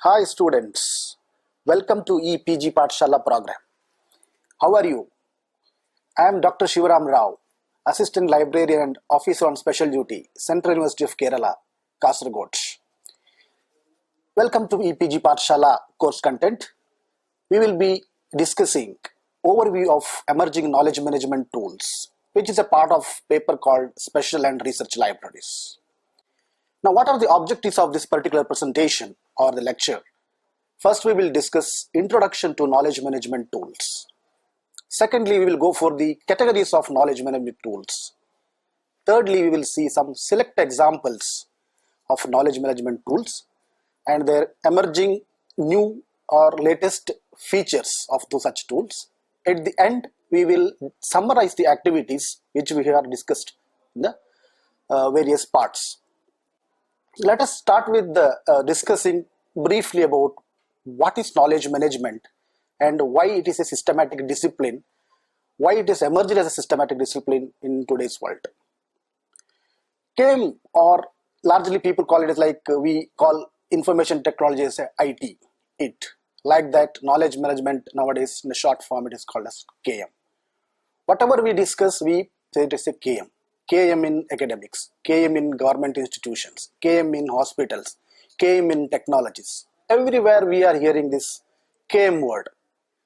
Hi students, welcome to EPG Pathshala program. How are you? I am Dr. Shivaram Rao, Assistant Librarian and Officer on Special Duty, Central University of Kerala, Kasaragod. Welcome to EPG Pathshala course content. We will be discussing overview of emerging knowledge management tools, which is a part of paper called Special and Research Libraries. Now, what are the objectives of this particular presentation or the lecture? First, we will discuss introduction to knowledge management tools. Secondly, we will go for the categories of knowledge management tools. Thirdly, we will see some select examples of knowledge management tools and their emerging new or latest features of those such tools. At the end, we will summarize the activities which we have discussed in the various parts. Let us start with discussing briefly about what is knowledge management and why it is a systematic discipline, why it is emerged as a systematic discipline in today's world. KM, or largely people call it as like we call information technology as IT, like that knowledge management nowadays in the short form it is called as KM. Whatever we discuss, we say it is a KM. KM in academics, KM in government institutions, KM in hospitals, KM in technologies. Everywhere we are hearing this KM word.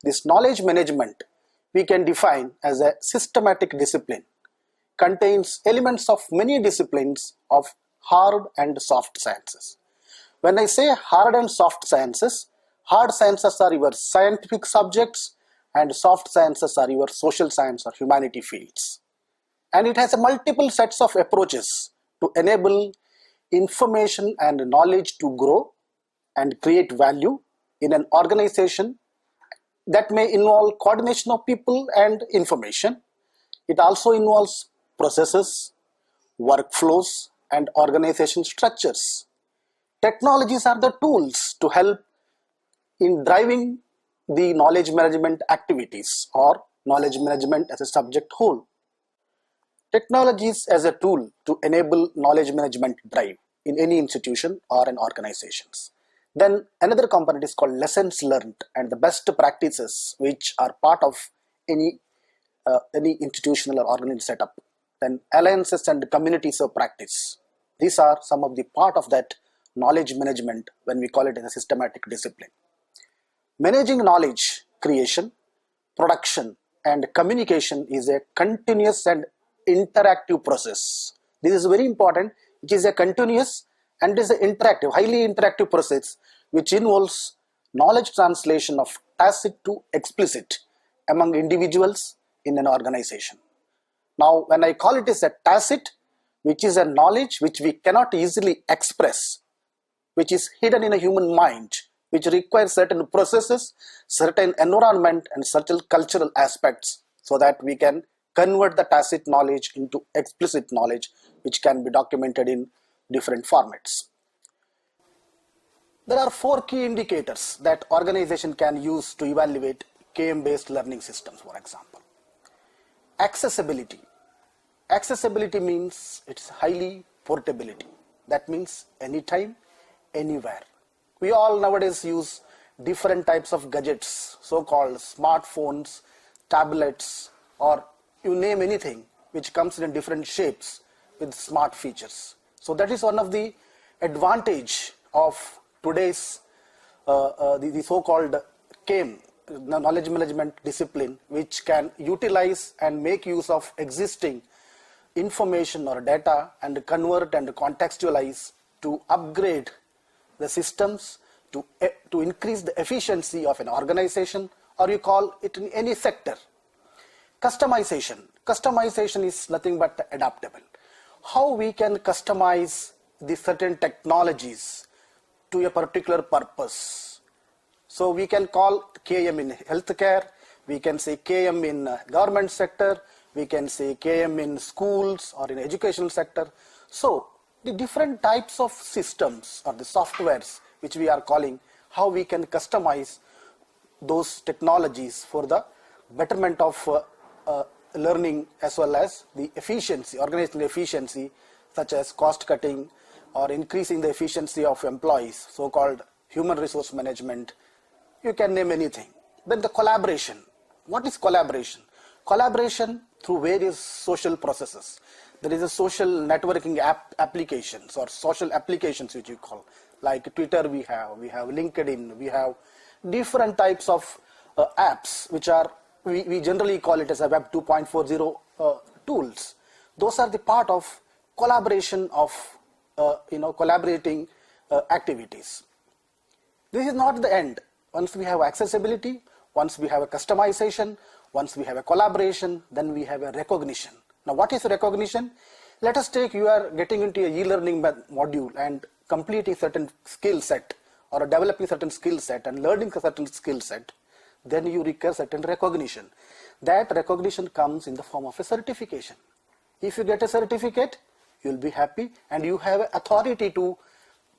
This knowledge management we can define as a systematic discipline, contains elements of many disciplines of hard and soft sciences. When I say hard and soft sciences are your scientific subjects and soft sciences are your social science or humanity fields. And it has a multiple sets of approaches to enable information and knowledge to grow and create value in an organization that may involve coordination of people and information. It also involves processes, workflows, and organization structures. Technologies are the tools to help in driving the knowledge management activities or knowledge management as a subject whole. Technologies as a tool to enable knowledge management drive in any institution or an organizations. Then another component is called lessons learned and the best practices which are part of any institutional or organizational setup. Then alliances and communities of practice. These are some of the part of that knowledge management when we call it as a systematic discipline. Managing knowledge creation, production, and communication is a continuous and interactive process. This is very important. It is a continuous and is an interactive, highly interactive process which involves knowledge translation of tacit to explicit among individuals in an organization. Now, when I call it as a tacit, which is a knowledge which we cannot easily express, which is hidden in a human mind, which requires certain processes, certain environment, and certain cultural aspects so that we can convert the tacit knowledge into explicit knowledge, which can be documented in different formats. There are 4 key indicators that organization can use to evaluate KM-based learning systems, for example. Accessibility. Accessibility means it's highly portability. That means anytime, anywhere. We all nowadays use different types of gadgets, so-called smartphones, tablets, or you name anything which comes in different shapes with smart features. So that is one of the advantage of today's the so-called KM, knowledge management discipline, which can utilize and make use of existing information or data and convert and contextualize to upgrade the systems to increase the efficiency of an organization, or you call it in any sector. Customization. Customization is nothing but adaptable. How we can customize the certain technologies to a particular purpose. So we can call KM in healthcare, we can say KM in government sector, we can say KM in schools or in educational sector. So the different types of systems or the softwares which we are calling, how we can customize those technologies for the betterment of learning as well as the efficiency, organizational efficiency, such as cost cutting or increasing the efficiency of employees, so-called human resource management, you can name anything. Then the collaboration. What is collaboration? Collaboration through various social processes. There is a social networking applications or social applications which you call, like Twitter we have LinkedIn, we have different types of apps which are, we generally call it as a Web 2.40 tools. Those are the part of collaboration of, collaborating activities. This is not the end. Once we have accessibility, once we have a customization, once we have a collaboration, then we have a recognition. Now, what is recognition? Let us take, you are getting into a e-learning module and completing certain skill set or developing certain skill set and learning a certain skill set, then you require certain recognition. That recognition comes in the form of a certification. If you get a certificate, you will be happy and you have authority to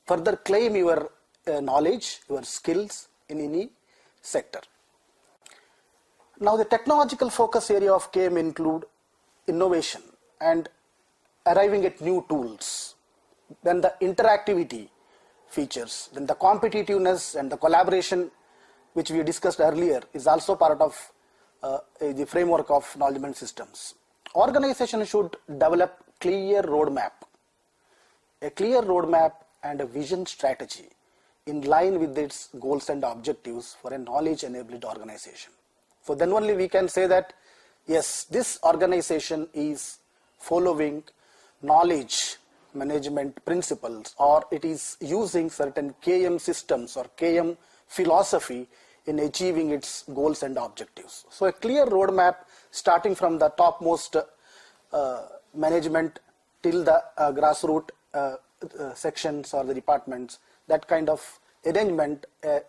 further claim your knowledge, your skills in any sector. Now, the technological focus area of KM include innovation and arriving at new tools, then the interactivity features, then the competitiveness and the collaboration which we discussed earlier is also part of the framework of knowledge management systems. Organization should develop a clear roadmap and a vision strategy in line with its goals and objectives for a knowledge enabled organization. So then only we can say that yes, this organization is following knowledge management principles, or it is using certain KM systems or KM philosophy in achieving its goals and objectives. So a clear roadmap starting from the topmost management till the grassroots sections or the departments, that kind of arrangement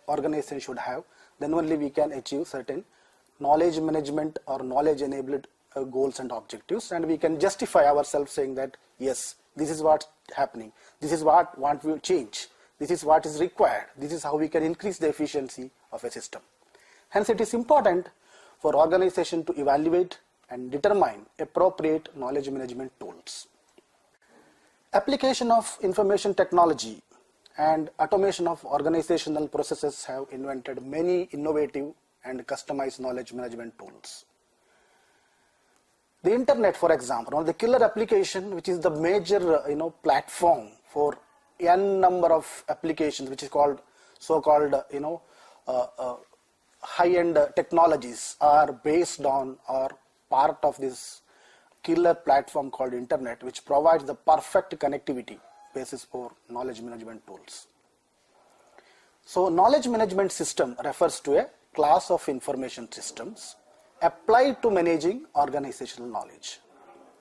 organization should have, then only we can achieve certain knowledge management or knowledge enabled goals and objectives, and we can justify ourselves saying that yes, this is what's happening, this is what we change, this is what is required, this is how we can increase the efficiency of a system. Hence it is important for organization to evaluate and determine appropriate knowledge management tools. Application of information technology and automation of organizational processes have invented many innovative and customized knowledge management tools. The internet, for example, the killer application, which is the major platform for n number of applications, which is called so-called high-end technologies, are based on or part of this killer platform called internet, which provides the perfect connectivity basis for knowledge management tools. So knowledge management system refers to a class of information systems applied to managing organizational knowledge.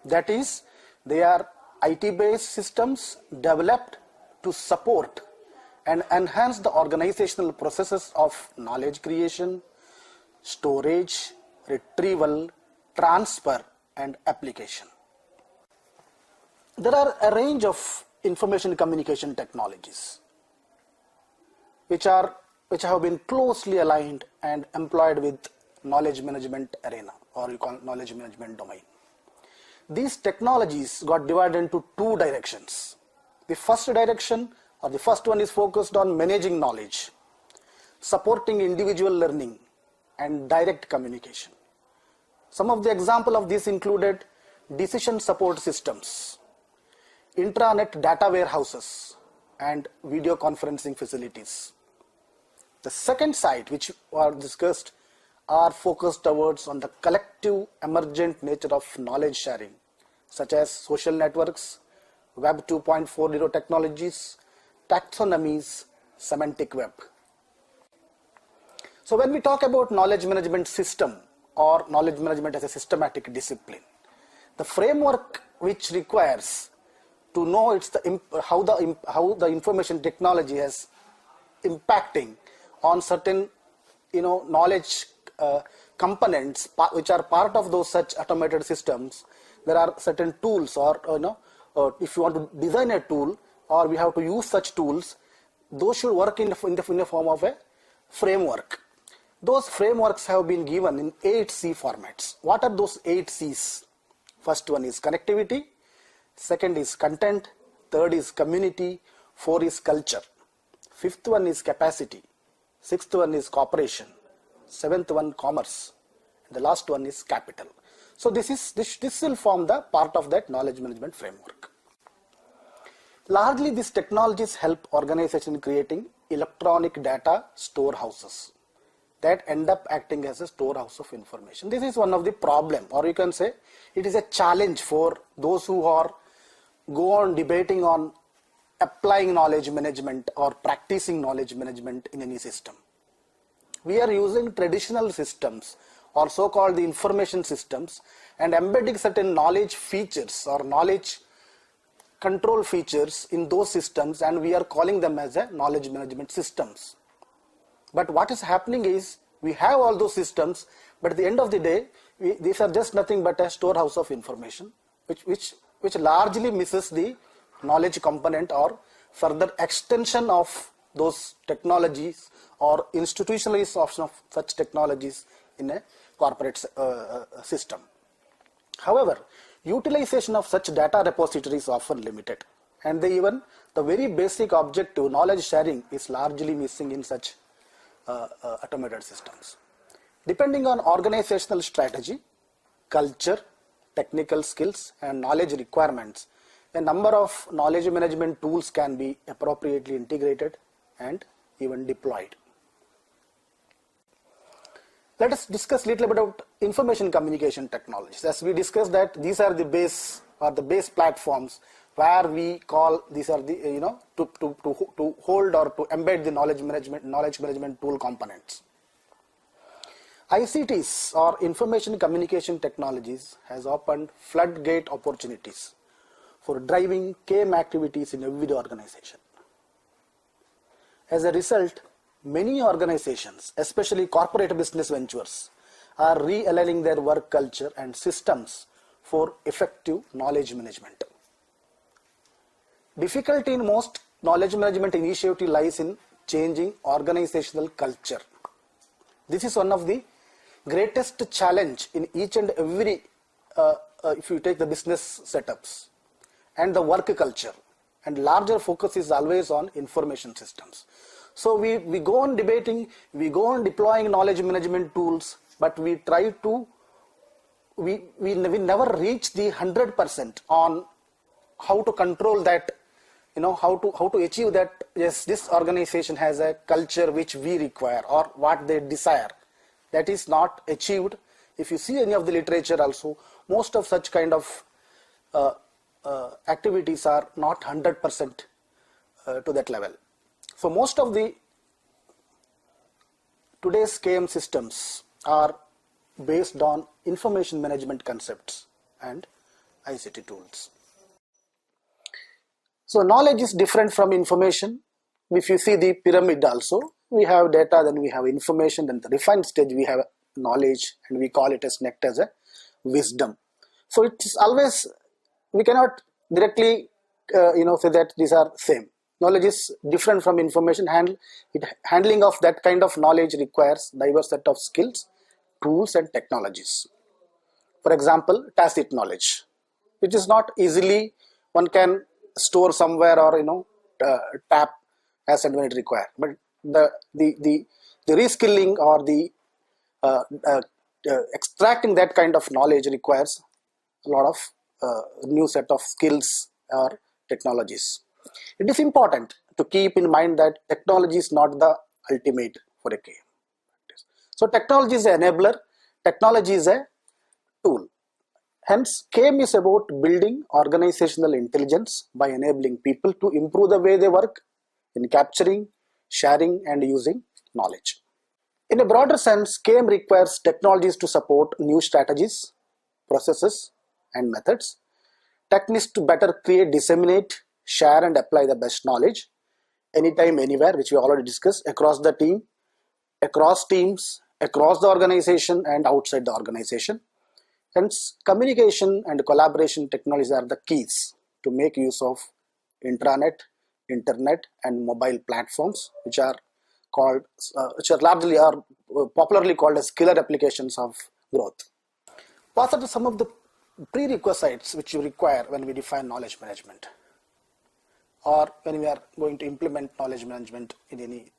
That is, they are IT-based systems developed to support and enhance the organizational processes of knowledge creation, storage, retrieval, transfer, and application. There are a range of information communication technologies which have been closely aligned and employed with knowledge management arena, or you call knowledge management domain. These technologies got divided into two directions. The first direction, or the first one, is focused on managing knowledge, supporting individual learning, and direct communication. Some of the example of this included decision support systems, intranet data warehouses, and video conferencing facilities. The second side, which are discussed, are focused towards on the collective emergent nature of knowledge sharing, such as social networks, Web 2.40 technologies, taxonomies, semantic web. So when we talk about knowledge management system or knowledge management as a systematic discipline, the framework which requires to know how the information technology is impacting on certain knowledge components which are part of those such automated systems. There are certain tools, or if you want to design a tool or we have to use such tools, those should work in the form of a framework. Those frameworks have been given in 8C formats. What are those 8 C's? First one is connectivity, second is content, third is community, 4 is culture, fifth one is capacity, sixth one is cooperation, seventh one commerce, and the last one is capital. So this will form the part of that knowledge management framework. Largely these technologies help organizations in creating electronic data storehouses that end up acting as a storehouse of information. This is one of the problem, or you can say it is a challenge for those who are go on debating on applying knowledge management or practicing knowledge management in any system. We are using traditional systems or so-called the information systems and embedding certain knowledge features or knowledge control features in those systems, and we are calling them as a knowledge management systems. But what is happening is we have all those systems, but at the end of the day, these are just nothing but a storehouse of information, which largely misses the knowledge component or further extension of those technologies or institutionalization of such technologies in a corporate system. However, utilization of such data repositories is often limited, and the very basic objective knowledge sharing is largely missing in such automated systems. Depending on organizational strategy, culture, technical skills, and knowledge requirements, a number of knowledge management tools can be appropriately integrated and even deployed. Let us discuss a little bit about information communication technologies. As we discussed that these are the base or the base platforms where we call these are the to hold or to embed the knowledge management tool components. ICTs or information communication technologies has opened floodgate opportunities for driving KM activities in every organization. As a result, many organizations, especially corporate business ventures, are realigning their work culture and systems for effective knowledge management. Difficulty in most knowledge management initiative lies in changing organizational culture. This is one of the greatest challenge in each and every, if you take the business setups and the work culture, and larger focus is always on information systems. So we go on debating, we go on deploying knowledge management tools, but we try to, we never reach the 100% on how to control that, how to achieve that. Yes, this organization has a culture which we require or what they desire. That is not achieved. If you see any of the literature also, most of such kind of activities are not 100% to that level. So most of the today's KM systems are based on information management concepts and ICT tools. So knowledge is different from information. If you see the pyramid also, we have data, then we have information, then the refined stage we have knowledge, and we call it as next as a wisdom. So it's always, we cannot directly say that these are same. Knowledge is different from information. Handling of that kind of knowledge requires diverse set of skills, tools, and technologies. For example, tacit knowledge, which is not easily one can store somewhere or tap as and when it required. But the reskilling or the extracting that kind of knowledge requires a lot of new set of skills or technologies. It is important to keep in mind that technology is not the ultimate for a KM. So technology is an enabler, technology is a tool. Hence, KM is about building organizational intelligence by enabling people to improve the way they work in capturing, sharing, and using knowledge. In a broader sense, KM requires technologies to support new strategies, processes, and methods. Techniques to better create, disseminate, share, and apply the best knowledge anytime, anywhere, which we already discussed, across the team, across teams, across the organization, and outside the organization. Hence, communication and collaboration technologies are the keys to make use of intranet, internet, and mobile platforms, which are popularly called as killer applications of growth. What are some of the prerequisites which you require when we define knowledge management? or when we are going to implement knowledge management in any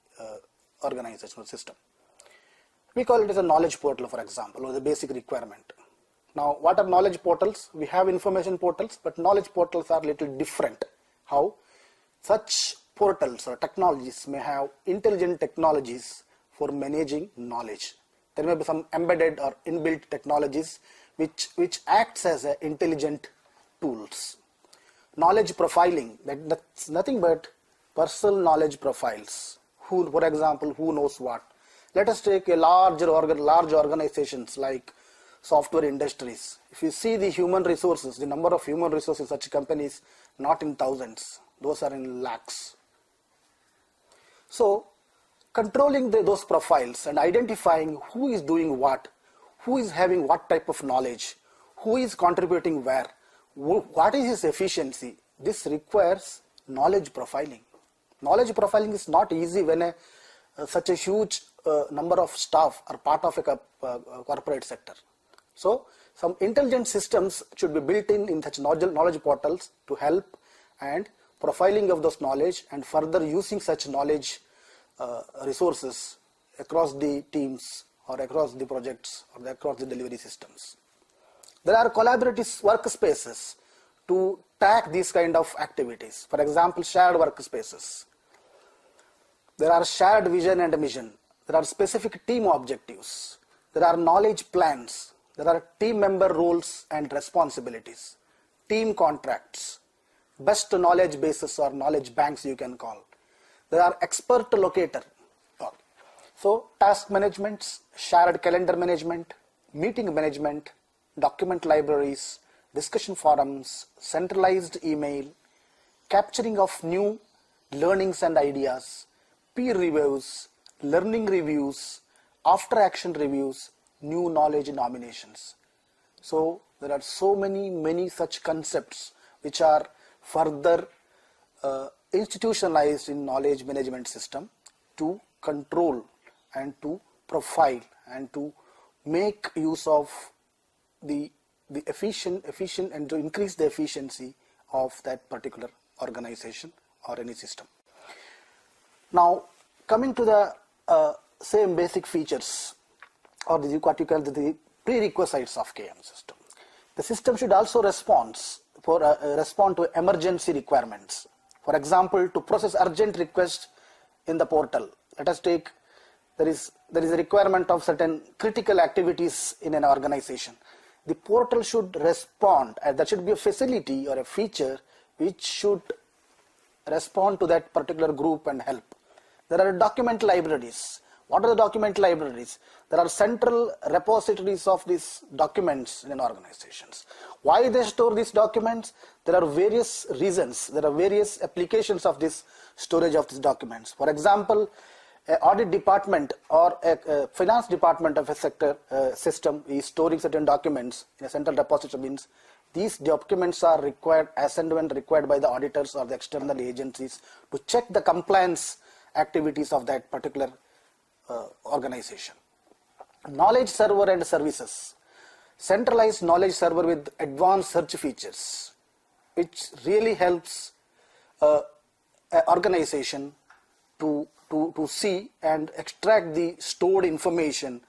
organizational system. We call it as a knowledge portal, for example, or the basic requirement. Now, what are knowledge portals? We have information portals, but knowledge portals are a little different. How? Such portals or technologies may have intelligent technologies for managing knowledge. There may be some embedded or inbuilt technologies which acts as intelligent tools. Knowledge profiling, that's nothing but personal knowledge profiles. Who, for example, who knows what? Let us take a large organizations like software industries. If you see the human resources, the number of human resources in such companies, not in thousands, those are in lakhs. So, controlling those profiles and identifying who is doing what, who is having what type of knowledge, who is contributing where, what is his efficiency, this requires knowledge profiling. Knowledge profiling is not easy when such a huge number of staff are part of a corporate sector. So, some intelligent systems should be built in such knowledge portals to help and profiling of those knowledge and further using such knowledge resources across the teams or across the projects or across the delivery systems. There are collaborative workspaces to track these kind of activities. For example, shared workspaces. There are shared vision and mission. There are specific team objectives. There are knowledge plans. There are team member roles and responsibilities. Team contracts. Best knowledge bases or knowledge banks you can call. There are expert locator. So task management, shared calendar management, meeting management, document libraries, discussion forums, centralized email, capturing of new learnings and ideas, peer reviews, learning reviews, after action reviews, new knowledge nominations. So there are so many such concepts which are further institutionalized in knowledge management system to control and to profile and to make use of the efficient and to increase the efficiency of that particular organization or any system. Now, coming to the same basic features or what you call the prerequisites of KM system. The system should also respond to emergency requirements. For example, to process urgent requests in the portal. Let us take, there is a requirement of certain critical activities in an organization. The portal should respond, there should be a facility or a feature which should respond to that particular group and help. There are document libraries. What are the document libraries? There are central repositories of these documents in organizations. Why they store these documents? There are various reasons. There are various applications of this storage of these documents. For example, an audit department or a finance department of a sector system is storing certain documents in a central repository. Means these documents are required as and when required by the auditors or the external agencies to check the compliance activities of that particular organization. Knowledge server and services. Centralized knowledge server with advanced search features, which really helps an organization to see and extract the stored information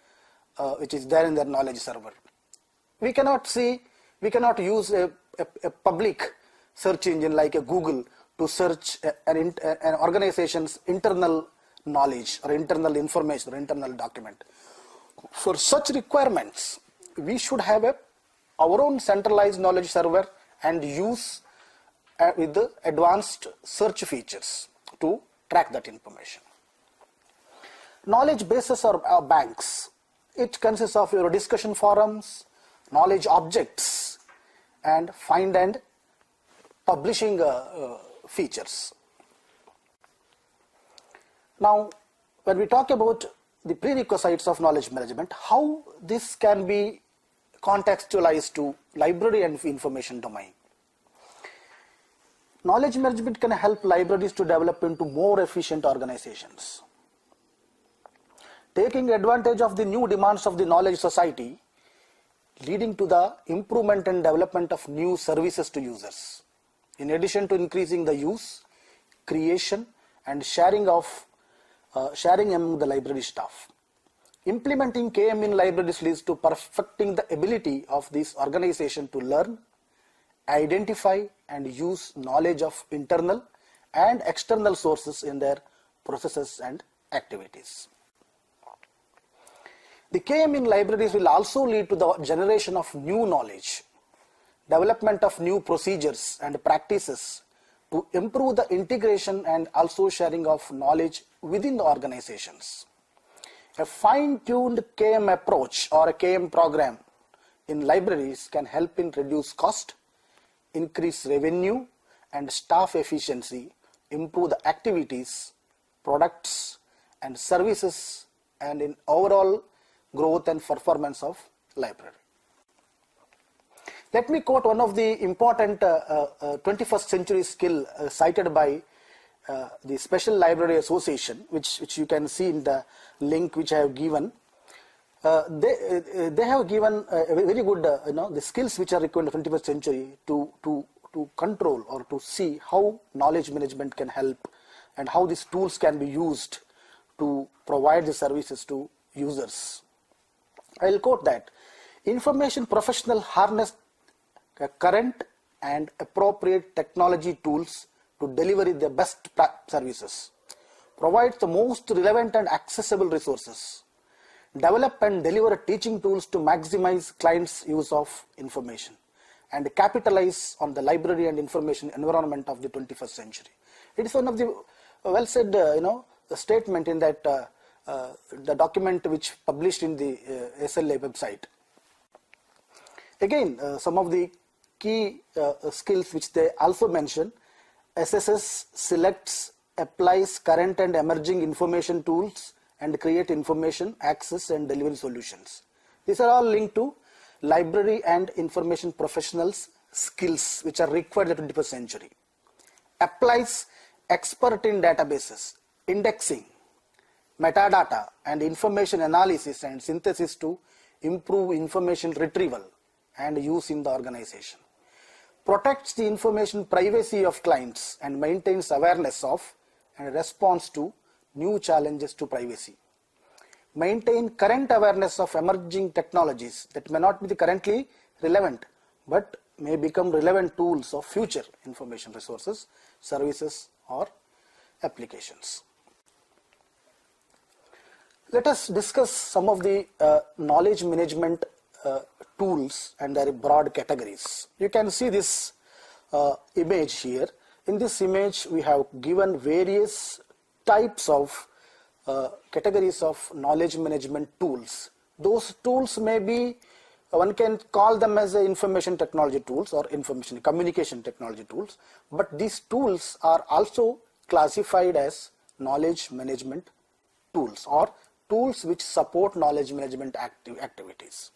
which is there in their knowledge server. We cannot use a public search engine like a Google to search an organization's internal knowledge or internal information or internal document. For such requirements, we should have our own centralized knowledge server and use with the advanced search features to track that information. Knowledge bases or banks. It consists of your discussion forums, knowledge objects, and find and publishing features. Now, when we talk about the prerequisites of knowledge management, how this can be contextualized to library and information domain. Knowledge management can help libraries to develop into more efficient organizations. Taking advantage of the new demands of the knowledge society, leading to the improvement and development of new services to users. In addition to increasing the use, creation, and sharing among the library staff. Implementing KM in libraries leads to perfecting the ability of this organization to learn, identify, and use knowledge of internal and external sources in their processes and activities. The KM in libraries will also lead to the generation of new knowledge, development of new procedures and practices to improve the integration and also sharing of knowledge within the organizations. A fine-tuned KM approach or a KM program in libraries can help in reduce cost, increase revenue and staff efficiency, improve the activities, products and services, and in overall growth and performance of library. Let me quote one of the important 21st century skill cited by the Special Library Association, which you can see in the link which I have given. They have given a very good the skills which are required in the 21st century to control or to see how knowledge management can help and how these tools can be used to provide the services to users. I will quote that: information professional harness current and appropriate technology tools to deliver the best services, provide the most relevant and accessible resources, develop and deliver teaching tools to maximize clients' use of information, and capitalize on the library and information environment of the 21st century. It is one of the well said the statement in that the document which published in the SLA website. Again, some of the key skills which they also mention: SSS selects, applies current and emerging information tools and create information, access and delivery solutions. These are all linked to library and information professionals skills which are required in the 21st century. Applies, expert in databases, indexing, metadata and information analysis and synthesis to improve information retrieval and use in the organization. Protects the information privacy of clients and maintains awareness of and response to new challenges to privacy. Maintain current awareness of emerging technologies that may not be currently relevant but may become relevant tools of future information resources, services or applications. Let us discuss some of the knowledge management tools and their broad categories. You can see this image here. In this image we have given various types of categories of knowledge management tools. Those tools may be, one can call them as information technology tools or information communication technology tools, but these tools are also classified as knowledge management tools or tools which support knowledge management activities.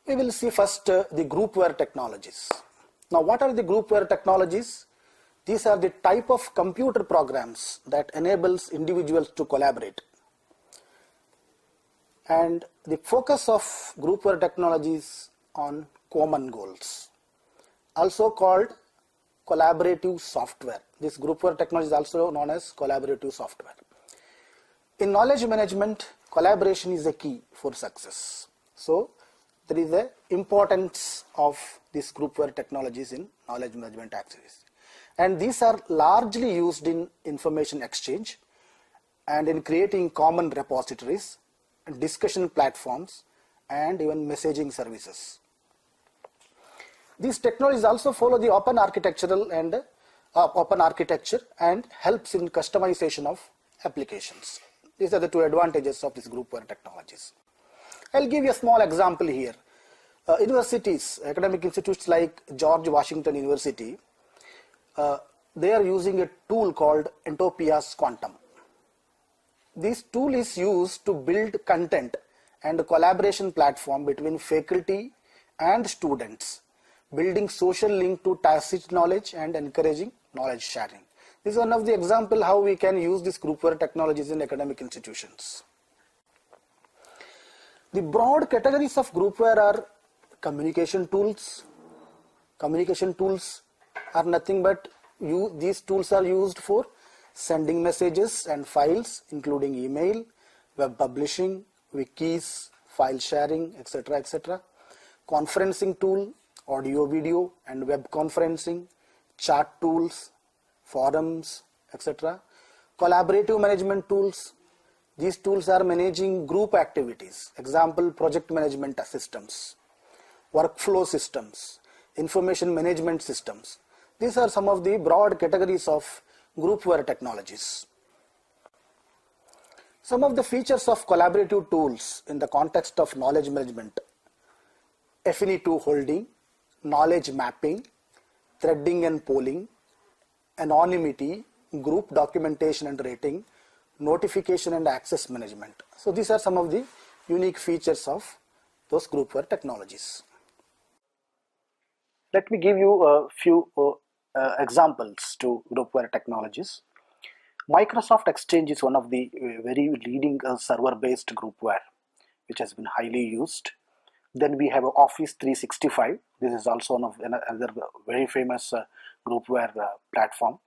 We will see first the groupware technologies. Now, what are the groupware technologies? These are the type of computer programs that enables individuals to collaborate. And the focus of groupware technologies on common goals, also called collaborative software. This groupware technology is also known as collaborative software. In knowledge management, collaboration is a key for success. So there is the importance of these groupware technologies in knowledge management activities. And these are largely used in information exchange and in creating common repositories, discussion platforms, and even messaging services. These technologies also follow the open architecture and helps in customization of applications. These are the two advantages of these groupware technologies. I'll give you a small example here. Universities, academic institutes like George Washington University, they are using a tool called Entopias Quantum. This tool is used to build content and a collaboration platform between faculty and students, building social link to tacit knowledge and encouraging knowledge sharing. This is one of the examples how we can use these groupware technologies in academic institutions. The broad categories of groupware are communication tools. Communication tools are nothing but these tools are used for sending messages and files, including email, web publishing, wikis, file sharing, etc., etc. Conferencing tool, audio, video, and web conferencing, chat tools, forums, etc. Collaborative management tools. These tools are managing group activities. Example, project management systems, workflow systems, information management systems. These are some of the broad categories of groupware technologies. Some of the features of collaborative tools in the context of knowledge management: affinity holding, knowledge mapping, threading and polling, anonymity, group documentation and rating, notification and access management. So these are some of the unique features of those groupware technologies. Let me give you a few examples to groupware technologies. Microsoft Exchange is one of the very leading server-based groupware, which has been highly used. Then we have Office 365. This is also one of another very famous groupware platform.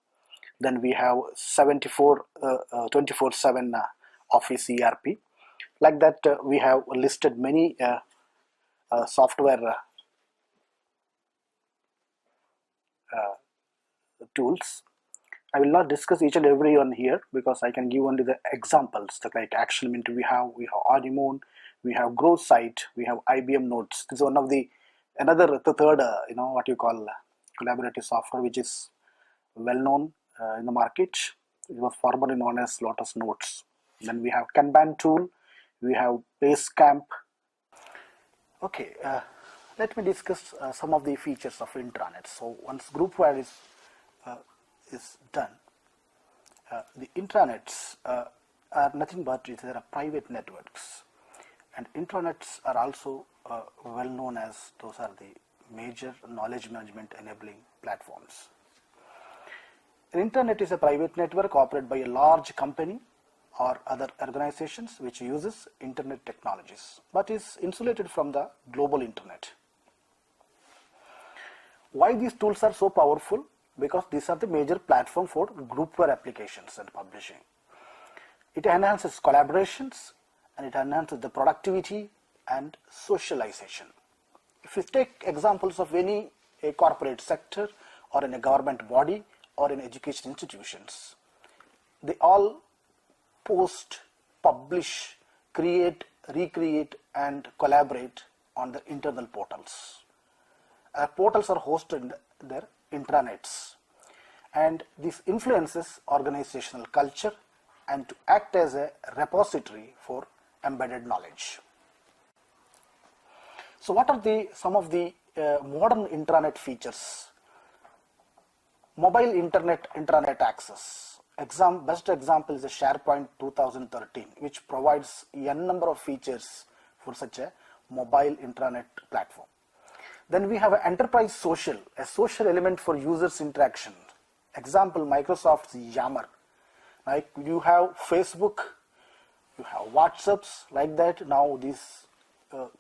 Then we have 24/7 Office ERP. Like that, we have listed many software tools. I will not discuss each and every one here because I can give only the examples. Like Action Mint, we have Honeymoon, we have Growth Site, we have IBM Notes. This is one of the third what you call collaborative software, which is well known in the market. It was formerly known as Lotus Notes. Then we have Kanban tool, we have Basecamp. Okay, let me discuss some of the features of intranet. So once groupware is done, the intranets are nothing but they are private networks, and intranets are also well known as those are the major knowledge management enabling platforms. An intranet is a private network operated by a large company or other organizations which uses internet technologies but is insulated from the global internet. Why these tools are so powerful? Because these are the major platform for groupware applications and publishing. It enhances collaborations and it enhances the productivity and socialization. If you take examples of a corporate sector or in a government body or in education institutions, they all post, publish, create, recreate and collaborate on the internal portals. Portals are hosted in their intranets, and this influences organizational culture and to act as a repository for embedded knowledge. So what are some of the modern intranet features? Mobile intranet access. Best example is the SharePoint 2013, which provides n number of features for such a mobile intranet platform. Then we have an enterprise social, a social element for users' interaction. Example, Microsoft's Yammer. Like you have Facebook, you have WhatsApps, like that. Now these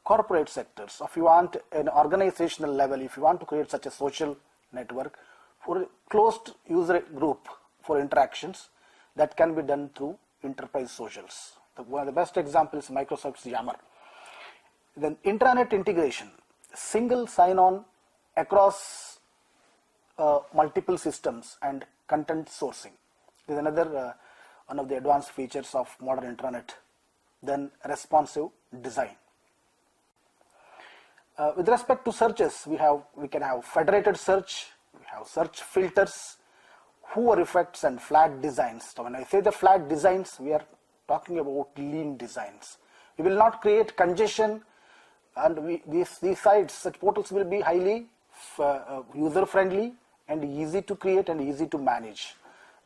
corporate sectors, if you want an organizational level, if you want to create such a social network for a closed user group for interactions, that can be done through enterprise socials. One of the best examples is Microsoft's Yammer. Then intranet integration. Single sign-on across multiple systems and content sourcing. This is another one of the advanced features of modern intranet. Then responsive design. With respect to searches, we can have federated search, we have search filters, hoover effects and flat designs. So when I say the flat designs, we are talking about lean designs. We will not create congestion, and these sites, such portals will be highly user friendly and easy to create and easy to manage.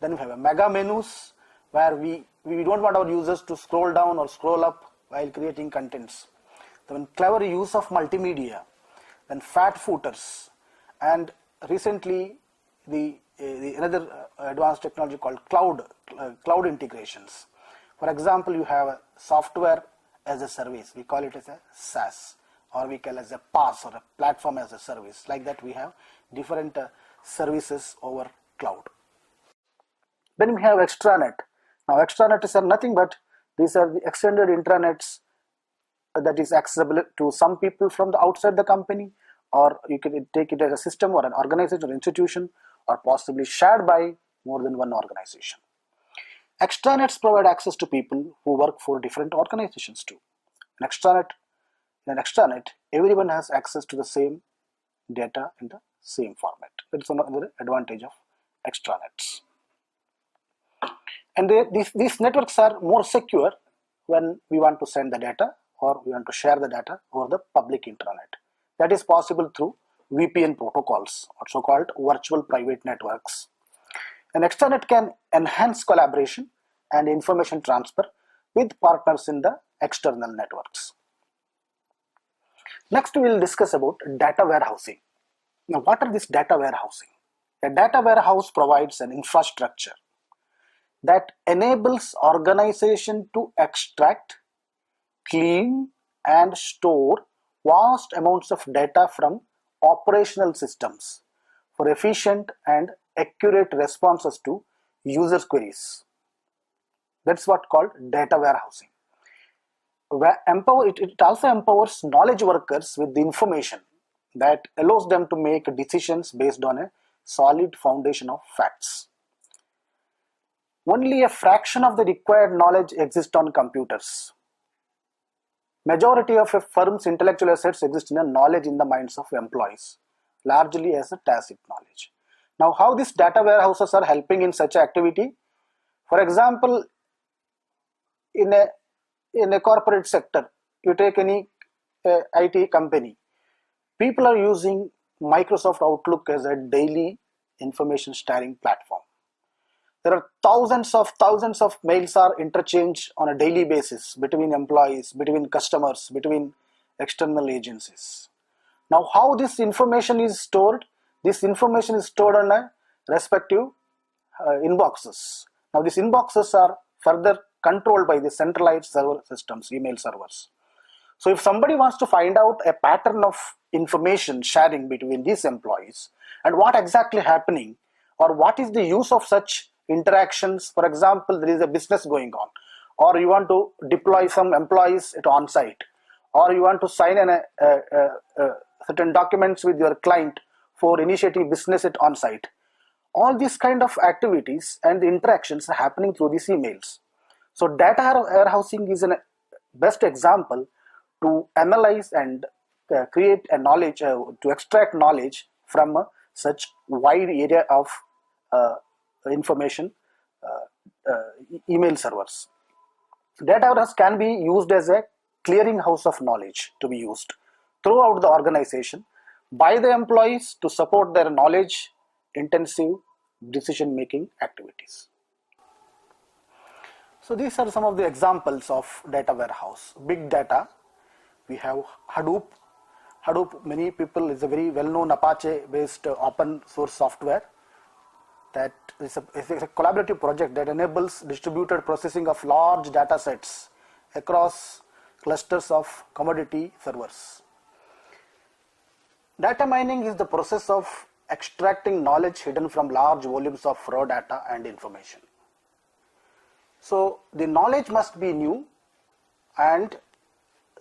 Then we have a mega menus where we don't want our users to scroll down or scroll up while creating contents. Then clever use of multimedia, then fat footers, and recently another advanced technology called cloud integrations. For example, you have a software as a service. We call it as a SaaS, or we call it as a PaaS, or a platform as a service. Like that, we have different services over cloud. Then we have extranet. Now extranets are nothing but these are the extended intranets that is accessible to some people from the outside the company, or you can take it as a system or an organization or institution, or possibly shared by more than one organization. Extranets provide access to people who work for different organizations too. In an extranet, everyone has access to the same data in the same format. That is another advantage of extranets. And these networks are more secure when we want to send the data or we want to share the data over the public intranet. That is possible through VPN protocols, also called virtual private networks. An extranet can enhance collaboration and information transfer with partners in the external networks. Next, we will discuss about data warehousing. Now, what are this data warehousing? A data warehouse provides an infrastructure that enables organization to extract, clean, and store vast amounts of data from operational systems for efficient and accurate responses to users' queries. That's what called data warehousing. It also empowers knowledge workers with the information that allows them to make decisions based on a solid foundation of facts. Only a fraction of the required knowledge exists on computers. Majority of a firm's intellectual assets exist in a knowledge in the minds of employees, largely as a tacit knowledge. Now, how these data warehouses are helping in such activity? For example, in a corporate sector, you take any IT company, people are using Microsoft Outlook as a daily information sharing platform. There are thousands of mails are interchanged on a daily basis between employees, between customers, between external agencies. Now, how this information is stored? This information is stored on a respective inboxes. Now, these inboxes are further controlled by the centralized server systems, email servers. So, if somebody wants to find out a pattern of information sharing between these employees and what exactly happening, or what is the use of such interactions, for example, there is a business going on, or you want to deploy some employees at on-site, or you want to sign certain documents with your client for initiating business at on-site. All these kind of activities and the interactions are happening through these emails. So data warehousing is a best example to analyze and create a knowledge, to extract knowledge from such wide area of information email servers. Data warehouse can be used as a clearinghouse of knowledge to be used throughout the organization by the employees to support their knowledge intensive decision making activities. So these are some of the examples of data warehouse. Big data, we have Hadoop. Hadoop, many people, is a very well-known Apache based open source software that is a collaborative project that enables distributed processing of large data sets across clusters of commodity servers. Data mining is the process of extracting knowledge hidden from large volumes of raw data and information. So the knowledge must be new, and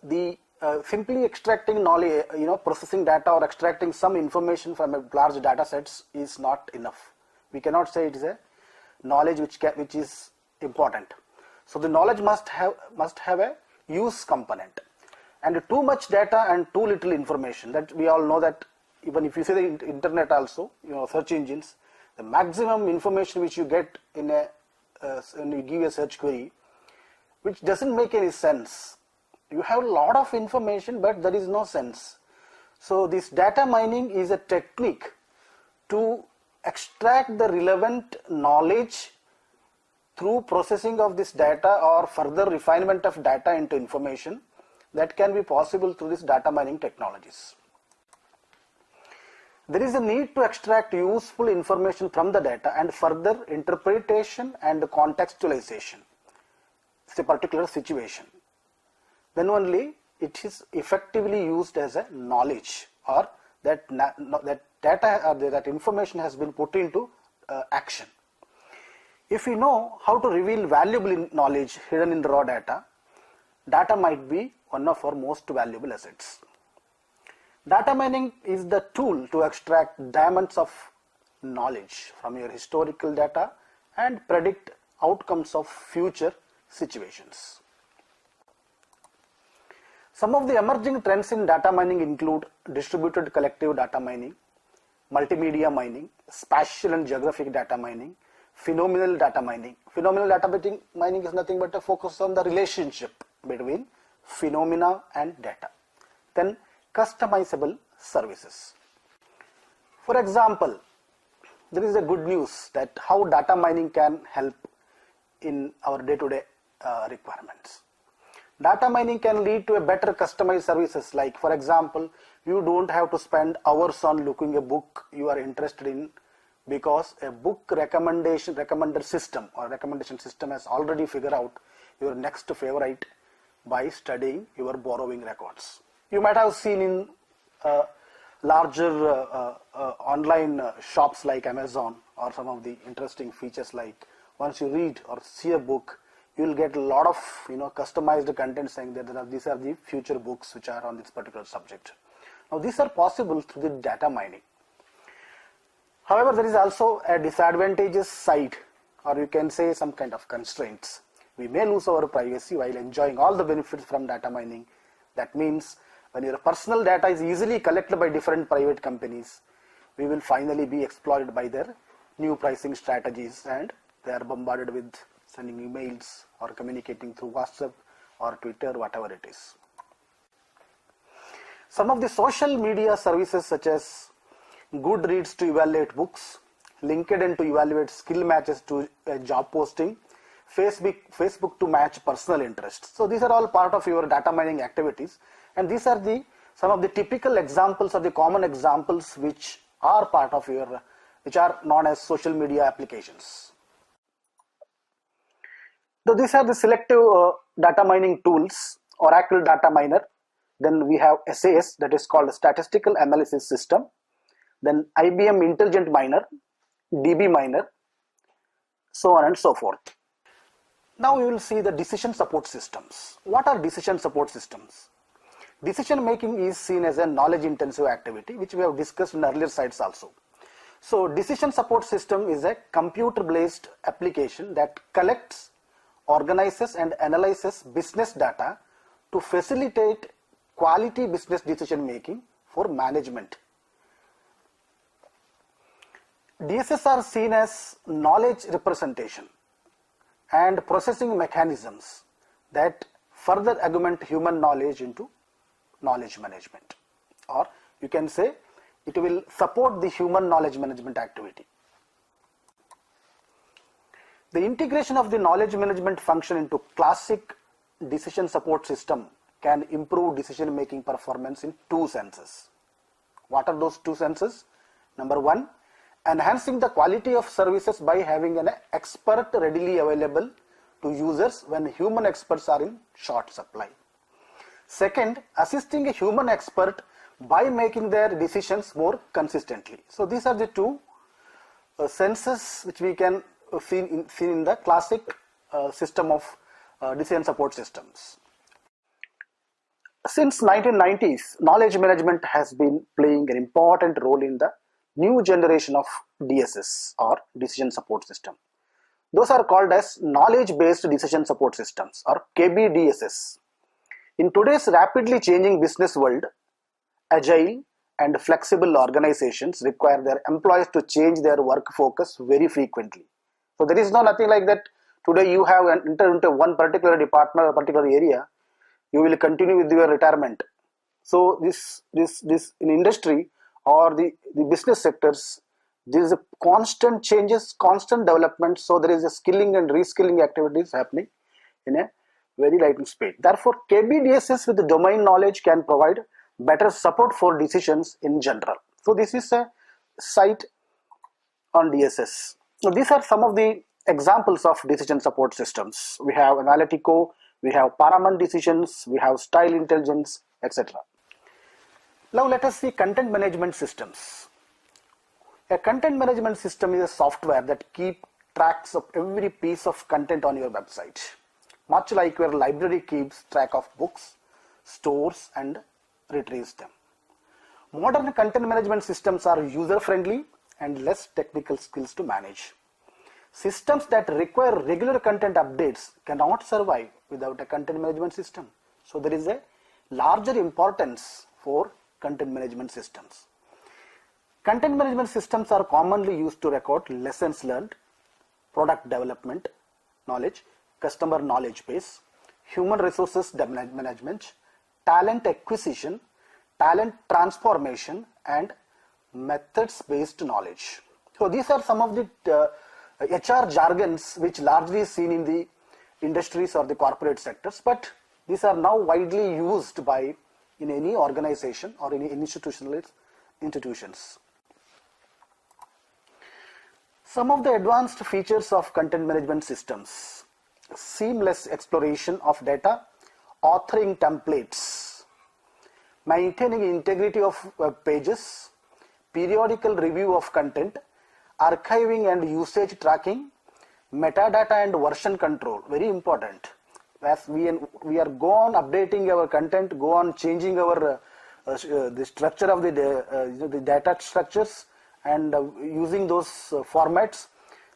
the simply extracting knowledge, processing data or extracting some information from a large data sets is not enough. We cannot say it is a knowledge which is important. So the knowledge must have a use component, and too much data and too little information. That we all know that even if you see the internet also, search engines, the maximum information which you get in when you give a search query, which doesn't make any sense. You have a lot of information, but there is no sense. So this data mining is a technique to extract the relevant knowledge through processing of this data or further refinement of data into information that can be possible through these data mining technologies. There is a need to extract useful information from the data and further interpretation and contextualization. It's a particular situation. Then only it is effectively used as a knowledge, or that data or that information has been put into action. If we know how to reveal valuable knowledge hidden in the raw data, data might be one of our most valuable assets. Data mining is the tool to extract diamonds of knowledge from your historical data and predict outcomes of future situations. Some of the emerging trends in data mining include distributed collective data mining, multimedia mining, spatial and geographic data mining, phenomenal data mining. Phenomenal data mining is nothing but a focus on the relationship between phenomena and data. Then customizable services. For example, there is a good news that how data mining can help in our day-to-day requirements. Data mining can lead to a better customized services, like for example, you don't have to spend hours on looking a book you are interested in, because a book recommender system has already figured out your next favorite by studying your borrowing records. You might have seen in larger online shops like Amazon, or some of the interesting features like once you read or see a book, you will get a lot of customized content saying that these are the future books which are on this particular subject. Now these are possible through the data mining. However, there is also a disadvantageous side, or you can say some kind of constraints. We may lose our privacy while enjoying all the benefits from data mining. That means when your personal data is easily collected by different private companies, we will finally be exploited by their new pricing strategies, and they are bombarded with sending emails or communicating through WhatsApp or Twitter, whatever it is. Some of the social media services such as Goodreads to evaluate books, LinkedIn to evaluate skill matches to job posting, Facebook to match personal interests. So these are all part of your data mining activities, and these are some of the typical examples or the common examples which are part of which are known as social media applications. So these are the selective data mining tools: Oracle Data Miner, then we have SAS, that is called Statistical Analysis System, then IBM Intelligent Miner, DB Miner, so on and so forth. Now we will see the decision support systems. What are decision support systems? Decision making is seen as a knowledge intensive activity, which we have discussed in earlier slides also. So decision support system is a computer based application that collects, organizes and analyzes business data to facilitate quality business decision making for management. DSS are seen as knowledge representation and processing mechanisms that further augment human knowledge into knowledge management, or you can say it will support the human knowledge management activity. The integration of the knowledge management function into classic decision support system can improve decision making performance in two senses. What are those two senses? Number one, enhancing the quality of services by having an expert readily available to users when human experts are in short supply. Second, assisting a human expert by making their decisions more consistently. So these are the two senses which we can see in the classic system of decision support systems. Since 1990s, knowledge management has been playing an important role in the new generation of DSS, or decision support system. Those are called as knowledge based decision support systems, or KBDSS. In today's rapidly changing business world, agile and flexible organizations require their employees to change their work focus very frequently. So there is nothing like that today you have entered into one particular department or particular area, you will continue with your retirement. So this in industry or the business sectors, there is a constant changes, constant development. So there is a skilling and reskilling activities happening in a very lightning speed. Therefore, KBDSS with the domain knowledge can provide better support for decisions in general. So this is a site on DSS. So these are some of the examples of decision support systems. We have Analytico, we have Paramount Decisions, we have Style Intelligence, etc. Now let us see content management systems. A content management system is a software that keeps tracks of every piece of content on your website, much like your library keeps track of books, stores, and retrieves them. Modern content management systems are user-friendly and less technical skills to manage. Systems that require regular content updates cannot survive without a content management system. So there is a larger importance for content management systems. Content management systems are commonly used to record lessons learned, product development knowledge, customer knowledge base, human resources management, talent acquisition, talent transformation, and methods based knowledge. So these are some of the HR jargons which largely seen in the industries or the corporate sectors, but these are now widely used by in any organization or any institutions. Some of the advanced features of content management systems: seamless exploration of data, authoring templates, maintaining integrity of web pages, periodical review of content, archiving and usage tracking, metadata and version control, very important. As we are go on updating our content, go on changing our the structure of the data structures, and using those formats,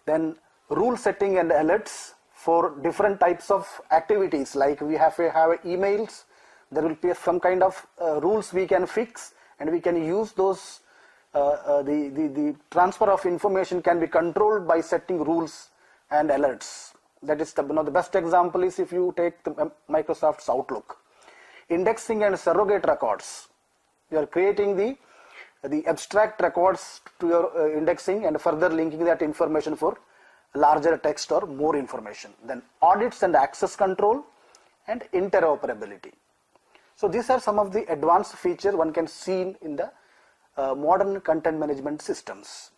then rule setting and alerts for different types of activities. Like we have emails, there will be some kind of rules we can fix, and we can use those. The transfer of information can be controlled by setting rules and alerts. That is the best example is if you take the Microsoft's Outlook. Indexing and surrogate records. You are creating the abstract records to your indexing and further linking that information for larger text or more information. Then audits and access control and interoperability. So these are some of the advanced features one can see in the modern content management systems.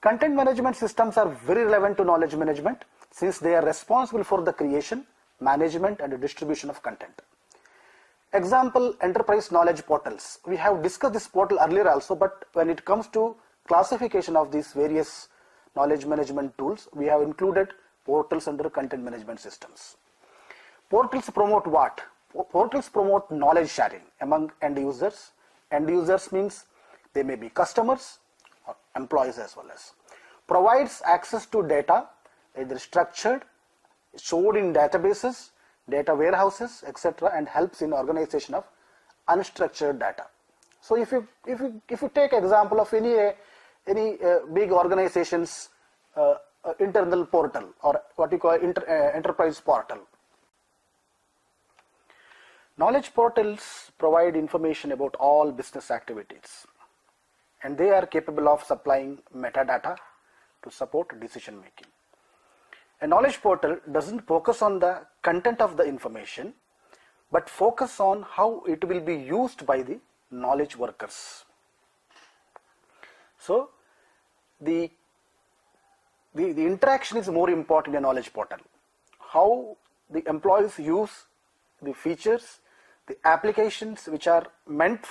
Content management systems are very relevant to knowledge management since they are responsible for the creation, management, and distribution of content. Example, enterprise knowledge portals. We have discussed this portal earlier also, but when it comes to classification of these various knowledge management tools, we have included portals under content management systems. Portals promote what? Portals promote knowledge sharing among end users. End users means they may be customers or employees as well as. Provides access to data, either structured, stored in databases, data warehouses, etc., and helps in organization of unstructured data. So if you take example of any big organization's internal portal, or what you call enterprise portal. Knowledge portals provide information about all business activities, and they are capable of supplying metadata to support decision making. A knowledge portal doesn't focus on the content of the information, but focus on how it will be used by the knowledge workers. So the interaction is more important in a knowledge portal. How the employees use the features, the applications which are meant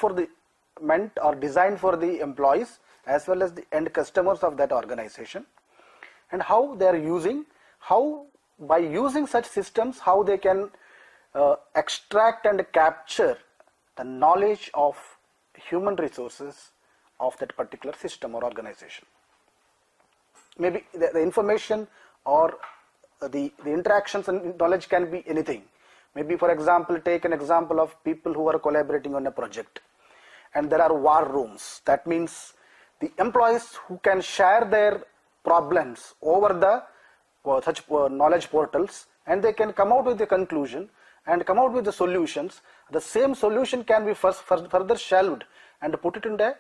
or designed for the employees as well as the end customers of that organization, and how they are using, how by using such systems, how they can extract and capture the knowledge of human resources of that particular system or organization. Maybe the information or the interactions and knowledge can be anything. Maybe, for example, take an example of people who are collaborating on a project, and there are war rooms. That means the employees who can share their problems over the such knowledge portals, and they can come out with a conclusion and come out with the solutions. The same solution can be further shelved and put it in the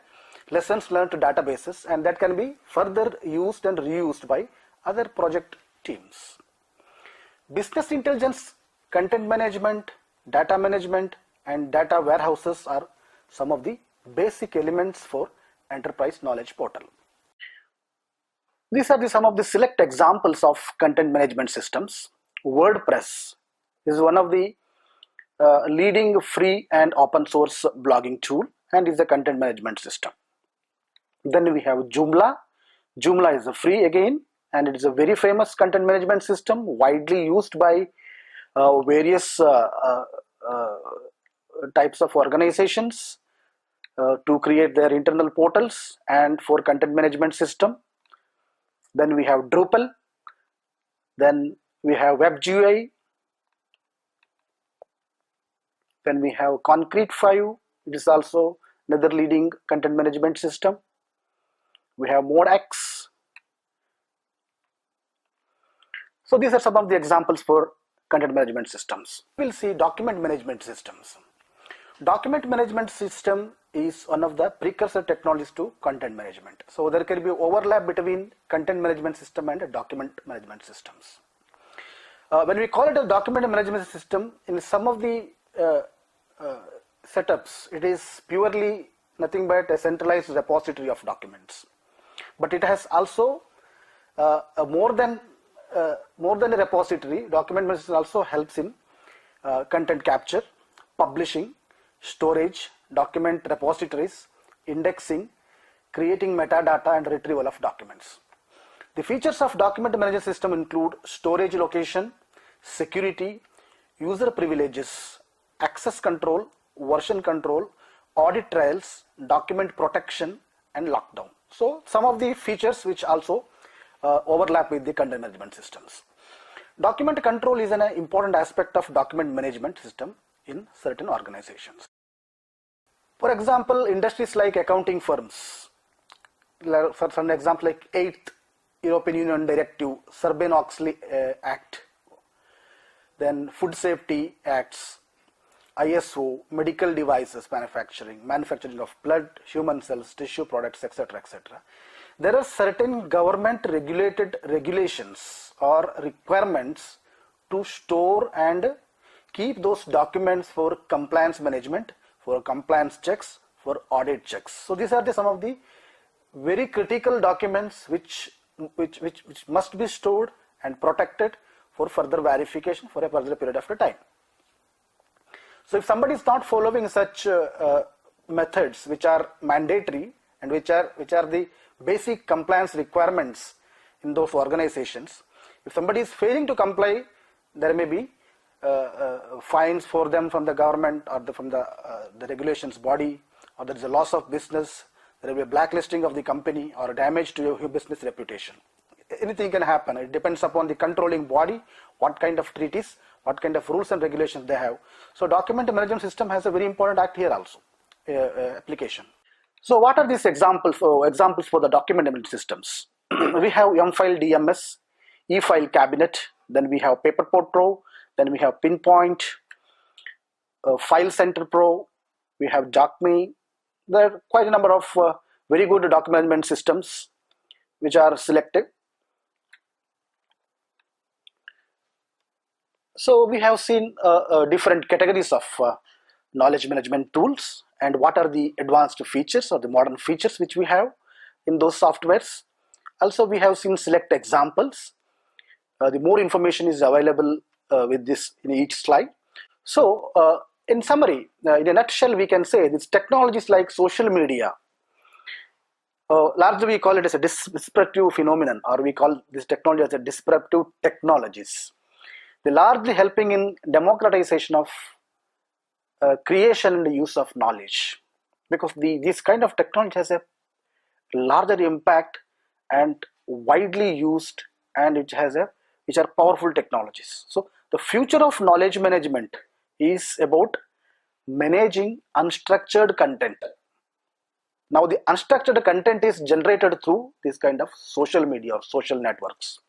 lessons learned databases, and that can be further used and reused by other project teams. Business intelligence, content management, data management, and data warehouses are some of the basic elements for enterprise knowledge portal. These are some of the select examples of content management systems. WordPress is one of the leading free and open source blogging tool and is a content management system. Then we have Joomla. Joomla is a free again, and it is a very famous content management system widely used by various types of organizations to create their internal portals and for content management system. Then we have Drupal. Then we have WebGUI. Then we have Concrete 5. It is also another leading content management system. We have ModeX. So these are some of the examples for content management systems. We'll see document management systems. Document management system is one of the precursor technologies to content management. So there can be overlap between content management system and document management systems. When we call it a document management system, in some of the setups, it is purely nothing but a centralized repository of documents. But it has also more than a repository. Document management also helps in content capture, publishing, storage, document repositories, indexing, creating metadata, and retrieval of documents. The features of document management system include storage location, security, user privileges, access control, version control, audit trails, document protection, and lockdown. So some of the features which also overlap with the content management systems. Document control is an important aspect of document management system in certain organizations. For example, industries like accounting firms, for some example like 8th European Union Directive, Sarbanes-Oxley Act, then Food Safety Acts, ISO, medical devices manufacturing of blood, human cells, tissue products, etc., etc. There are certain government regulated regulations or requirements to store and keep those documents for compliance management, for compliance checks, for audit checks. So these are some of the very critical documents which must be stored and protected for further verification for a further period of time. So if somebody is not following such methods which are mandatory and which are the basic compliance requirements in those organizations, if somebody is failing to comply, there may be fines for them from the government or from the regulations body, or there is a loss of business, there will be a blacklisting of the company or damage to your business reputation. Anything can happen. It depends upon the controlling body, what kind of treaties, what kind of rules and regulations they have. So document management system has a very important act here also, application. So what are these examples for the document management systems? We have M-File DMS, E-File Cabinet, then we have Paperport Pro, then we have Pinpoint, File Center Pro, we have JACME. There are quite a number of very good document management systems which are selected. So we have seen different categories of knowledge management tools and what are the advanced features or the modern features which we have in those softwares. Also we have seen select examples. The more information is available with this in each slide. So in summary, in a nutshell, we can say these technologies like social media, largely we call it as a disruptive phenomenon, or we call this technology as a disruptive technologies. They're largely helping in democratization of creation and use of knowledge, because this kind of technology has a larger impact and widely used, and which are powerful technologies. So the future of knowledge management is about managing unstructured content. Now the unstructured content is generated through this kind of social media or social networks.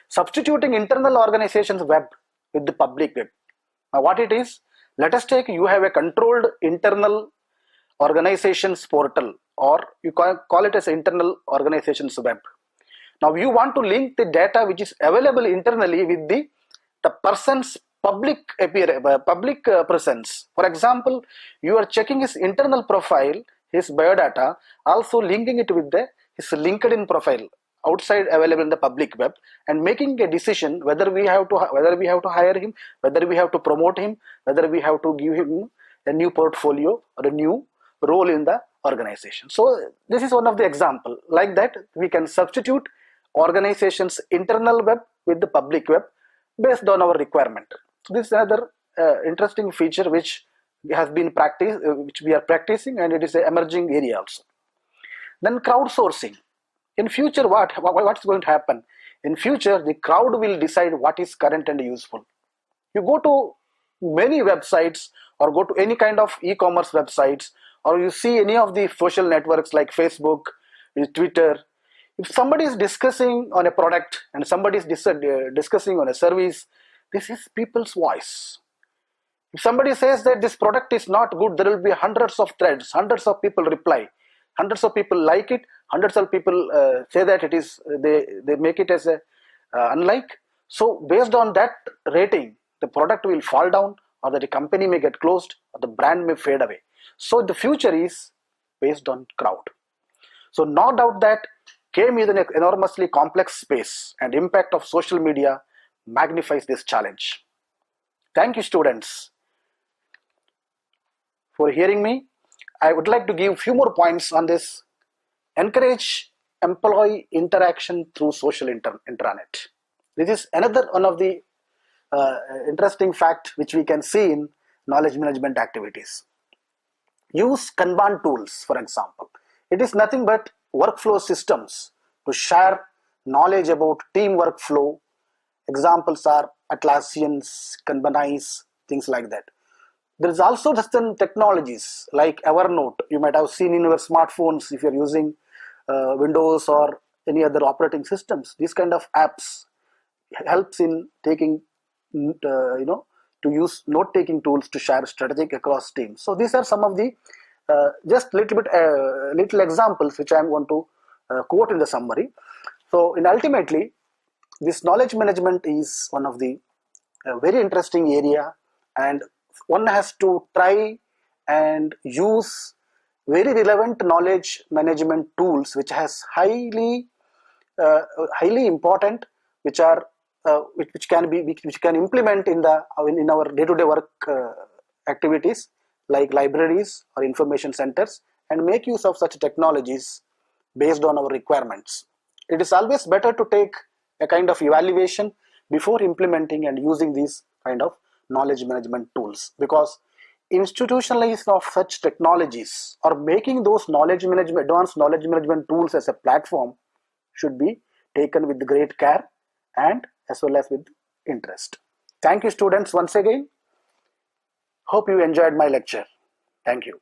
Substituting internal organizations web with the public web. Now what it is, let us take you have a controlled internal organizations portal, or you call it as internal organizations web. Now you want to link the data which is available internally with the person's public presence. For example, you are checking his internal profile, his biodata, also linking it with his LinkedIn profile outside available in the public web, and making a decision whether we have to hire him, whether we have to promote him, whether we have to give him a new portfolio or a new role in the organization. So this is one of the example. Like that, we can substitute organization's internal web with the public web based on our requirement. So this is another interesting feature which has been practiced, which we are practicing, and it is an emerging area also. Then crowdsourcing. In future, what's going to happen? In future, the crowd will decide what is current and useful. You go to many websites or go to any kind of e-commerce websites, or you see any of the social networks like Facebook, Twitter. If somebody is discussing on a product and somebody is discussing on a service, this is people's voice. If somebody says that this product is not good, there will be hundreds of threads, hundreds of people reply, hundreds of people like it, hundreds of people say that it is, they make it as a unlike. So based on that rating, the product will fall down, or that the company may get closed, or the brand may fade away. So the future is based on crowd. So no doubt that game is an enormously complex space, and impact of social media magnifies this challenge. Thank you, students, for hearing me. I would like to give a few more points on this. Encourage employee interaction through social intranet. This is another one of the interesting fact which we can see in knowledge management activities. Use Kanban tools, for example. It is nothing but workflow systems to share knowledge about team workflow. Examples are Atlassians, Kanbanize, things like that. There is also certain technologies like Evernote. You might have seen in your smartphones if you're using Windows or any other operating systems. These kind of apps helps in taking, to use note-taking tools to share strategic across teams. So these are some of the just little examples which I am going to quote in the summary. So ultimately, this knowledge management is one of the very interesting area, and one has to try and use very relevant knowledge management tools which has highly important, which are which can implement in our day-to-day work activities like libraries or information centers, and make use of such technologies based on our requirements. It is always better to take a kind of evaluation before implementing and using these kind of knowledge management tools, because institutionalization of such technologies or making those advanced knowledge management tools as a platform should be taken with great care and as well as with interest. Thank you, students, once again. Hope you enjoyed my lecture. Thank you.